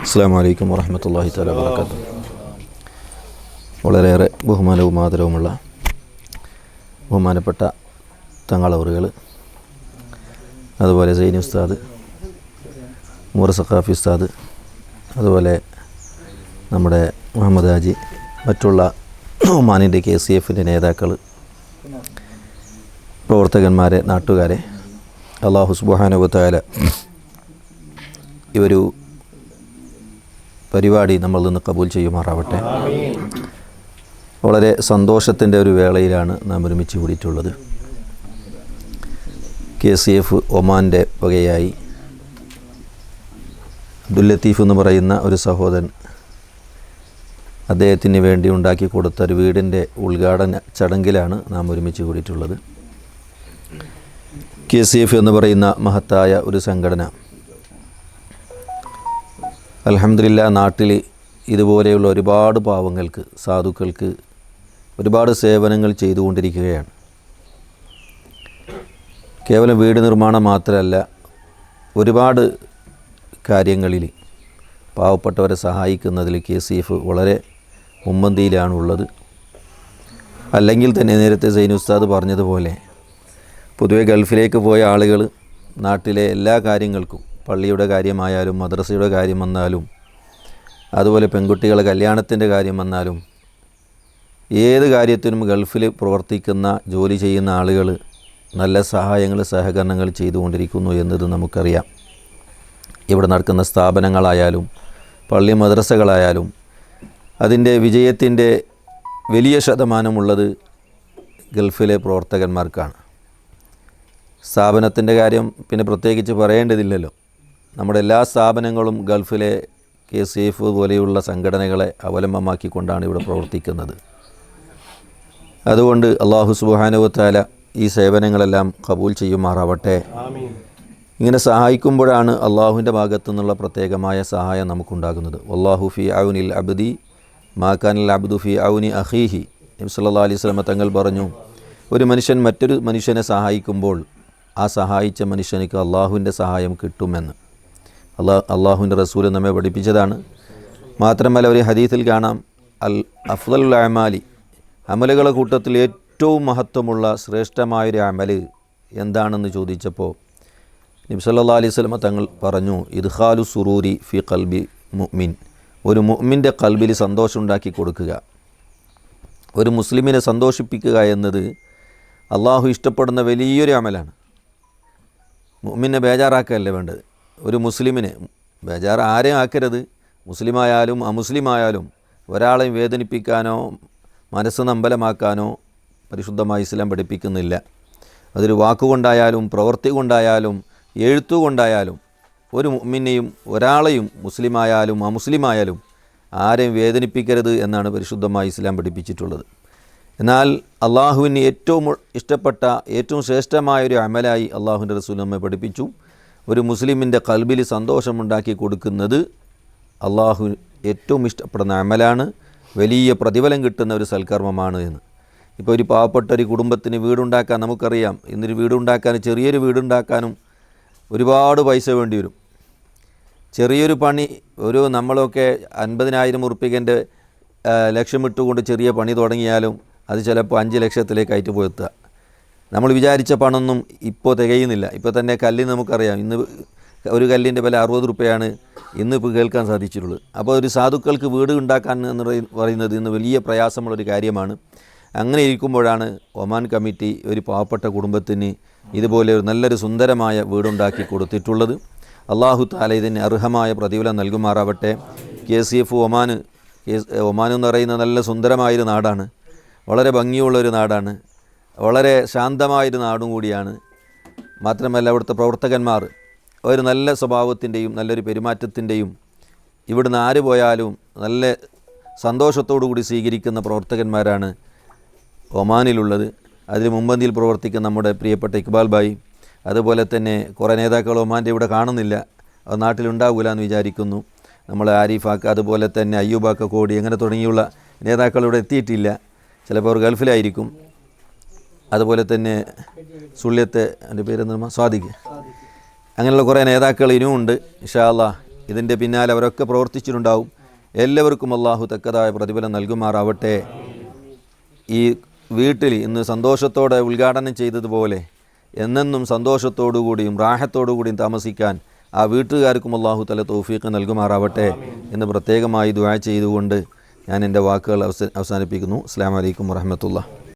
അസ്സലാമു അലൈക്കും വറഹ്മത്തുള്ളാഹി തആല വബറകാതുഹു. വളരെയേറെ ബഹുമാനവും ആദരവുമുള്ള ബഹുമാനപ്പെട്ട തങ്ങളവറുകൾ, അതുപോലെ സൈനി ഉസ്താദ്, ഉമർ സഖാഫി ഉസ്താദ്, അതുപോലെ നമ്മുടെ മുഹമ്മദ് ഹാജി, മറ്റുള്ള ഒമാനിൻ്റെ KCF-ൻ്റെ നേതാക്കൾ, പ്രവർത്തകന്മാരെ, നാട്ടുകാരെ, അല്ലാഹു സുബ്ഹാനഹു വ തആല ഈ ഒരു പരിപാടി നമ്മളിൽ നിന്ന് കബൂൽ ചെയ്യുമാറാവട്ടെ. വളരെ സന്തോഷത്തിൻ്റെ ഒരു വേളയിലാണ് നാം ഒരുമിച്ച് കൂടിയിട്ടുള്ളത്. KCF ഒമാൻ്റെ വകയായി അബ്ദുൽ ലത്തീഫ് എന്ന് പറയുന്ന ഒരു സഹോദരൻ അദ്ദേഹത്തിന് വേണ്ടി ഉണ്ടാക്കി കൊടുത്ത ഒരു വീടിൻ്റെ ഉദ്ഘാടന ചടങ്ങിലാണ് നാം ഒരുമിച്ച് കൂടിയിട്ടുള്ളത്. KCF എന്ന് പറയുന്ന മഹത്തായ ഒരു സംഘടന അൽഹംദുലില്ലാഹ് നാട്ടിൽ ഇതുപോലെയുള്ള ഒരുപാട് പാവങ്ങൾക്ക്, സാധുക്കൾക്ക് ഒരുപാട് സേവനങ്ങൾ ചെയ്തുകൊണ്ടിരിക്കുകയാണ്. കേവലം വീട് നിർമ്മാണം മാത്രമല്ല, ഒരുപാട് കാര്യങ്ങളിൽ പാവപ്പെട്ടവരെ സഹായിക്കുന്നതിൽ KCF വളരെ മുൻപന്തിയിലാണുള്ളത്. അല്ലെങ്കിൽ തന്നെ നേരത്തെ സൈനി ഉസ്താദ് പറഞ്ഞതുപോലെ പൊതുവെ ഗൾഫിലേക്ക് പോയ ആളുകൾ നാട്ടിലെ എല്ലാ കാര്യങ്ങൾക്കും, പള്ളിയുടെ കാര്യമായാലും മദ്രസയുടെ കാര്യം വന്നാലും, അതുപോലെ പെൺകുട്ടികളെ കല്യാണത്തിൻ്റെ കാര്യം വന്നാലും, ഏത് കാര്യത്തിനും ഗൾഫിൽ പ്രവർത്തിക്കുന്ന, ജോലി ചെയ്യുന്ന ആളുകൾ നല്ല സഹായങ്ങൾ, സഹകരണങ്ങൾ ചെയ്തുകൊണ്ടിരിക്കുന്നു എന്നത് നമുക്കറിയാം. ഇവിടെ നടക്കുന്ന സ്ഥാപനങ്ങളായാലും പള്ളി മദ്രസകളായാലും അതിൻ്റെ വിജയത്തിൻ്റെ വലിയ ശതമാനമുള്ളത് ഗൾഫിലെ പ്രവർത്തകന്മാർക്കാണ്. സ്ഥാപനത്തിൻ്റെ കാര്യം പിന്നെ പ്രത്യേകിച്ച് പറയേണ്ടതില്ലല്ലോ. നമ്മുടെ എല്ലാ സ്ഥാപനങ്ങളും ഗൾഫിലെ KCF പോലെയുള്ള സംഘടനകളെ അവലംബമാക്കിക്കൊണ്ടാണ് ഇവിടെ പ്രവർത്തിക്കുന്നത്. അതുകൊണ്ട് അല്ലാഹു സുബ്ഹാനഹു വ തആല ഈ സേവനങ്ങളെല്ലാം കബൂൽ ചെയ്യുമാറാവട്ടെ. ഇങ്ങനെ സഹായിക്കുമ്പോഴാണ് അള്ളാഹുവിൻ്റെ ഭാഗത്തു നിന്നുള്ള പ്രത്യേകമായ സഹായം നമുക്കുണ്ടാകുന്നത്. വല്ലാഹു ഫി ഔനിൽ അബ്ദി മാ കാനൽ അബ്ദു ഫി ഔനി അഖീഹി. നബി സല്ലല്ലാഹു അലൈഹി വസല്ലം തങ്ങൾ പറഞ്ഞു, ഒരു മനുഷ്യൻ മറ്റൊരു മനുഷ്യനെ സഹായിക്കുമ്പോൾ ആ സഹായിച്ച മനുഷ്യനിക്ക് അള്ളാഹുവിൻ്റെ സഹായം കിട്ടുമെന്ന് അള്ളാഹുവിൻ്റെ റസൂൽ നമ്മെ പഠിപ്പിച്ചതാണ്. മാത്രമല്ല ഒരു ഹദീസിൽ കാണാം, അൽ അഫ്ദലുൽ അമാലി, അമലുകളുടെ കൂട്ടത്തിൽ ഏറ്റവും മഹത്വമുള്ള ശ്രേഷ്ഠമായൊരു അമൽ എന്താണെന്ന് ചോദിച്ചപ്പോൾ നബി സല്ലല്ലാഹു അലൈഹി വസല്ലം തങ്ങൾ പറഞ്ഞു, ഇദ്ഖാലു സുറൂരി ഫി ഖൽബി മുഅ്മിൻ, ഒരു മുഅ്മിൻ്റെ ഖൽബിൽ സന്തോഷം ഉണ്ടാക്കി കൊടുക്കുക. ഒരു മുസ്ലിമിനെ സന്തോഷിപ്പിക്കുക എന്നത് അള്ളാഹു ഇഷ്ടപ്പെടുന്ന വലിയൊരു അമലാണ്. മുഅ്മിനെ ബേജാറാക്കുകയല്ല വേണ്ടത്. ഒരു മുസ്ലിമിനെ ബേജാറ് ആരെയും ആക്കരുത്. മുസ്ലിമായാലും അമുസ്ലിമായാലും ഒരാളെയും വേദനിപ്പിക്കാനോ മനസ്സ് നമ്പലമാക്കാനോ പരിശുദ്ധമായ ഇസ്ലാം പഠിപ്പിക്കുന്നില്ല. അതൊരു വാക്കുകൊണ്ടായാലും പ്രവൃത്തി കൊണ്ടായാലും എഴുത്തുകൊണ്ടായാലും ഒരു മുഅ്മിനെയും ഒരാളെയും മുസ്ലിമായാലും അമുസ്ലിമായാലും ആരെയും വേദനിപ്പിക്കരുത് എന്നാണ് പരിശുദ്ധമായ ഇസ്ലാം പഠിപ്പിച്ചിട്ടുള്ളത്. എന്നാൽ അള്ളാഹുവിന് ഏറ്റവും ഇഷ്ടപ്പെട്ട, ഏറ്റവും ശ്രേഷ്ഠമായൊരു അമലായി അള്ളാഹുവിൻ്റെ റസൂൽ നമ്മെ പഠിപ്പിച്ചു, ഒരു മുസ്ലിമിൻ്റെ ഖൽബിൽ സന്തോഷമുണ്ടാക്കി കൊടുക്കുന്നത് അള്ളാഹു ഏറ്റവും ഇഷ്ടപ്പെടുന്ന അമലാണ്, വലിയ പ്രതിഫലം കിട്ടുന്ന ഒരു സൽക്കർമ്മമാണ് എന്ന്. ഇപ്പോൾ ഒരു പാവപ്പെട്ട ഒരു കുടുംബത്തിന് വീടുണ്ടാക്കാൻ നമുക്കറിയാം. ഇന്നൊരു വീടുണ്ടാക്കാനും ചെറിയൊരു വീടുണ്ടാക്കാനും ഒരുപാട് പൈസ വേണ്ടി വരും. ചെറിയൊരു പണി, ഒരു നമ്മളൊക്കെ 50,000 ഉറുപ്പികൻ്റെ ലക്ഷമിട്ടുകൊണ്ട് ചെറിയ പണി തുടങ്ങിയാലും അത് ചിലപ്പോൾ 5 ലക്ഷത്തിലേക്കായിട്ട് പോയെത്തുക. നമ്മൾ വിചാരിച്ച പണമൊന്നും ഇപ്പോൾ തികയുന്നില്ല. ഇപ്പോൾ തന്നെ കല്ലിന് നമുക്കറിയാം, ഇന്ന് ഒരു കല്ലിൻ്റെ വില 60 രൂപയാണ് ഇന്നിപ്പോൾ കേൾക്കാൻ സാധിച്ചിട്ടുള്ളത്. അപ്പോൾ ഒരു സാധുക്കൾക്ക് വീട് ഉണ്ടാക്കാൻ എന്ന് പറയുന്നത് ഇന്ന് വലിയ പ്രയാസമുള്ളൊരു കാര്യമാണ്. അങ്ങനെ ഇരിക്കുമ്പോഴാണ് ഒമാൻ കമ്മിറ്റി ഒരു പാവപ്പെട്ട കുടുംബത്തിന് ഇതുപോലെ ഒരു നല്ലൊരു സുന്ദരമായ വീടുണ്ടാക്കി കൊടുത്തിട്ടുള്ളത്. അല്ലാഹു തആല ഇതിന് അർഹമായ പ്രതിഫലം നൽകുമാറാവട്ടെ. KCF ഒമാൻ എന്ന് പറയുന്ന നല്ല സുന്ദരമായൊരു നാടാണ്, വളരെ ഭംഗിയുള്ളൊരു നാടാണ്, വളരെ ശാന്തമായൊരു നാടും കൂടിയാണ്. മാത്രമല്ല അവിടുത്തെ പ്രവർത്തകന്മാർ ഒരു നല്ല സ്വഭാവത്തിൻ്റെയും നല്ലൊരു പെരുമാറ്റത്തിൻ്റെയും, ഇവിടുന്ന് ആര് പോയാലും നല്ല സന്തോഷത്തോടു കൂടി സ്വീകരിക്കുന്ന പ്രവർത്തകന്മാരാണ് ഒമാനിലുള്ളത്. അതിന് മുമ്പന്തിയിൽ പ്രവർത്തിക്കുന്ന നമ്മുടെ പ്രിയപ്പെട്ട ഇക്ബാൽ ഭായി, അതുപോലെ തന്നെ കുറേ നേതാക്കൾ ഒമാൻ്റെ ഇവിടെ കാണുന്നില്ല, അത് നാട്ടിലുണ്ടാകില്ല എന്ന് വിചാരിക്കുന്നു. നമ്മൾ ആരിഫാക്ക, അതുപോലെ തന്നെ അയ്യൂബാക്ക കോടി, അങ്ങനെ തുടങ്ങിയുള്ള നേതാക്കൾ ഇവിടെ എത്തിയിട്ടില്ല. ചിലപ്പോൾ അവർ ഗൾഫിലായിരിക്കും. അതുപോലെ തന്നെ സുള്ളിയത്തെ, എൻ്റെ പേരെന്താ, സ്വാദിഖ്, അങ്ങനെയുള്ള കുറേ നേതാക്കൾ ഇനിയും ഉണ്ട്. ഇൻഷാ അല്ലാഹ് ഇതിൻ്റെ പിന്നാലെ അവരൊക്കെ പ്രവർത്തിച്ചിട്ടുണ്ടാവും. എല്ലാവർക്കും അള്ളാഹു തക്കതായ പ്രതിഫലം നൽകുമാറാവട്ടെ. ഈ വീട്ടിൽ ഇന്ന് സന്തോഷത്തോടെ ഉദ്ഘാടനം ചെയ്തതുപോലെ എന്നെന്നും സന്തോഷത്തോടുകൂടിയും റാഹത്തോടുകൂടിയും താമസിക്കാൻ ആ വീട്ടുകാർക്കും അള്ളാഹു തആല തൗഫീഖ് നൽകുമാറാവട്ടെ എന്ന് പ്രത്യേകമായി ദുആ ചെയ്തുകൊണ്ട് ഞാൻ എൻ്റെ വാക്കുകൾ അവസാനിപ്പിക്കുന്നു. അസ്സലാമു അലൈക്കും വറഹ്മത്തുള്ളാഹി.